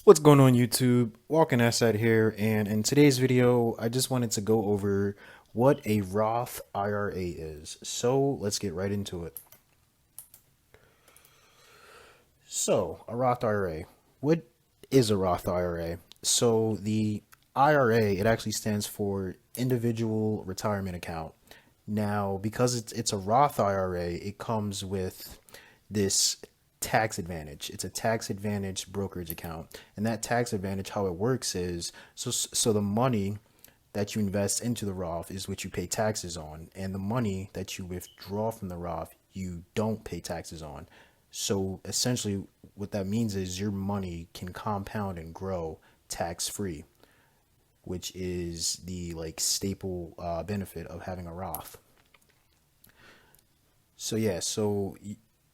What's going on YouTube? Walking Asset here, and in today's video, I just wanted to go over what a Roth IRA is. So let's get right into it. So, a Roth IRA. What is a Roth IRA? So the IRA, it actually stands for Individual Retirement Account. Now, because it's a Roth IRA, it comes with this tax advantage. It's a tax advantage brokerage account. And that tax advantage, how it works is so the money that you invest into the Roth is what you pay taxes on, and the money that you withdraw from the Roth, you don't pay taxes on. So essentially, what that means is your money can compound and grow tax free, which is the staple benefit of having a Roth. So yeah,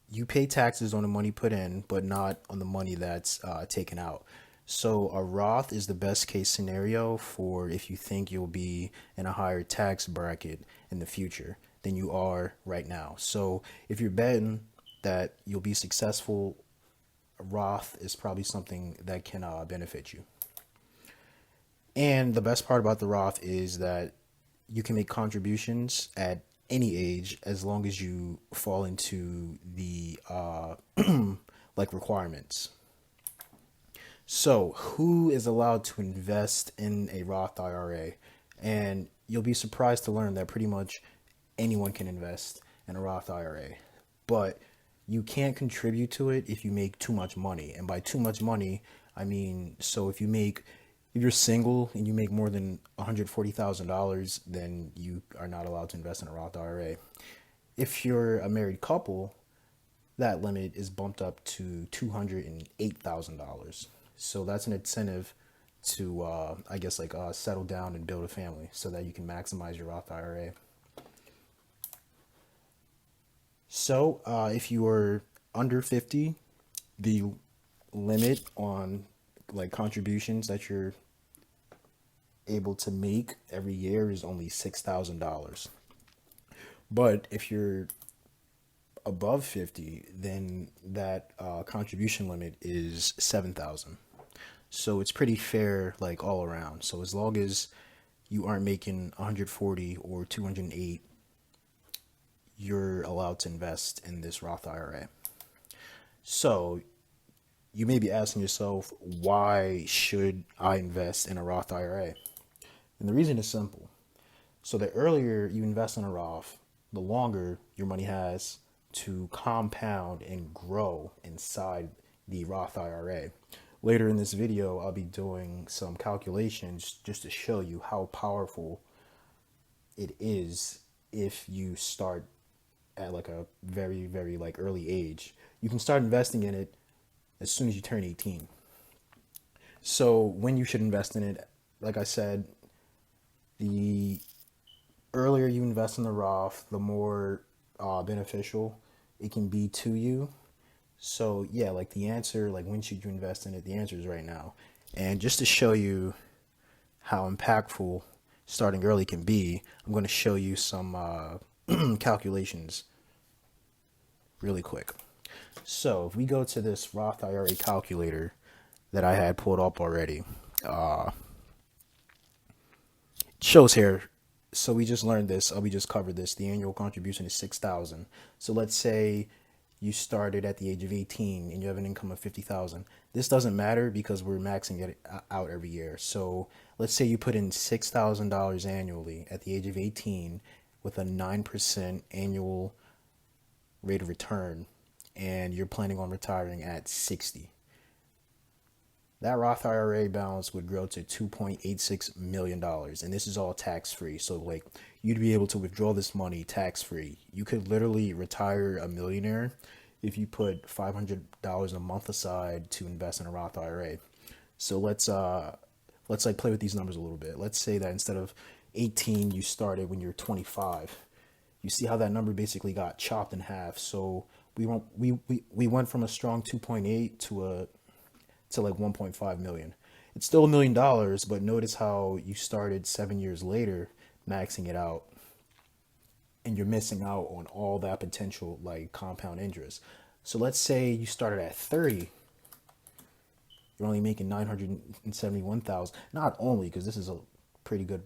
you pay taxes on the money put in, but not on the money that's taken out. So a Roth is the best case scenario for if you think you'll be in a higher tax bracket in the future than you are right now. So if you're betting that you'll be successful, a Roth is probably something that can benefit you. And the best part about the Roth is that you can make contributions at any age as long as you fall into the requirements. So, who is allowed to invest in a Roth IRA? And you'll be surprised to learn that pretty much anyone can invest in a Roth IRA. But you can't contribute to it if you make too much money. And by too much money, I mean, so if you're single and you make more than $140,000, then you are not allowed to invest in a Roth IRA. If you're a married couple, that limit is bumped up to $208,000. So that's an incentive to, settle down and build a family so that you can maximize your Roth IRA. So if you are under 50, the limit on contributions that you're able to make every year is only $6,000. But if you're above 50, then that contribution limit is 7,000. So it's pretty fair all around. So as long as you aren't making 140 or 208, you're allowed to invest in this Roth IRA. So you may be asking yourself, why should I invest in a Roth IRA? And the reason is simple. So the earlier you invest in a Roth, the longer your money has to compound and grow inside the Roth IRA. Later in this video, I'll be doing some calculations just to show you how powerful it is if you start at a very, very early age. You can start investing in it as soon as you turn 18. So when you should invest in it, like I said, the earlier you invest in the Roth, the more beneficial it can be to you. So yeah, the answer, when should you invest in it? The answer is right now. And just to show you how impactful starting early can be, I'm going to show you some calculations really quick. So if we go to this Roth IRA calculator that I had pulled up already, it shows here. So we just learned this. We just covered this. The annual contribution is 6,000. So let's say you started at the age of 18 and you have an income of 50,000. This doesn't matter because we're maxing it out every year. So let's say you put in $6,000 annually at the age of 18 with a 9% annual rate of return, and you're planning on retiring at 60. That Roth IRA balance would grow to $2.86 million. And this is all tax free. So you'd be able to withdraw this money tax free. You could literally retire a millionaire if you put $500 a month aside to invest in a Roth IRA. So let's play with these numbers a little bit. Let's say that instead of 18, you started when you're 25. You see how that number basically got chopped in half. So we went from a strong 2.8 to 1.5 million. It's still $1 million, but notice how you started 7 years later, maxing it out, and you're missing out on all that potential compound interest. So let's say you started at 30, you're only making 971,000. Not only, because this is a pretty good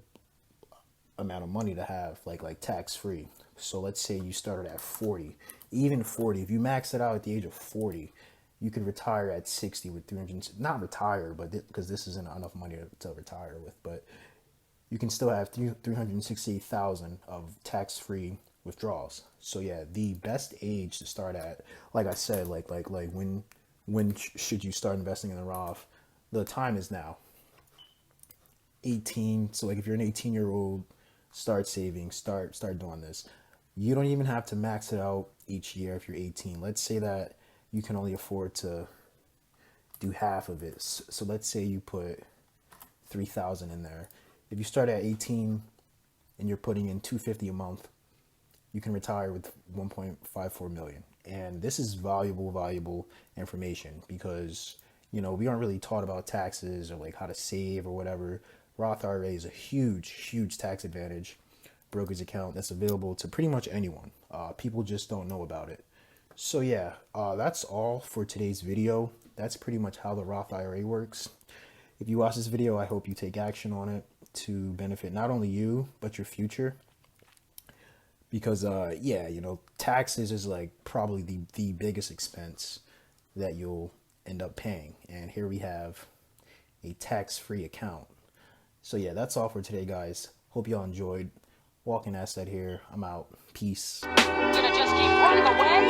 amount of money to have, like tax free. So let's say you started at 40, even 40. If you max it out at the age of 40, you could retire at 60 with 300. Not retire, but because this isn't enough money to retire with, but you can still have 368,000 of tax free withdrawals. So yeah, the best age to start at, like I said, like when should you start investing in the Roth? The time is now. 18. So like if you're an 18-year-old, start saving, start doing this. You don't even have to max it out each year if you're 18. Let's say that you can only afford to do half of it. So let's say you put 3,000 in there. If you start at 18 and you're putting in 250 a month, you can retire with 1.54 million. And this is valuable information because, you know, we aren't really taught about taxes or like how to save or whatever. Roth IRA is a huge tax advantage brokerage account that's available to pretty much anyone. People just don't know about it. So yeah, that's all for today's video. That's pretty much how the Roth IRA works. If you watch this video, I hope you take action on it to benefit not only you, but your future. Because, yeah, you know, taxes is like probably the biggest expense that you'll end up paying. And here we have a tax-free account. So yeah, that's all for today, guys. Hope y'all enjoyed. Walking Asset here. I'm out. Peace. Gonna just keep running away?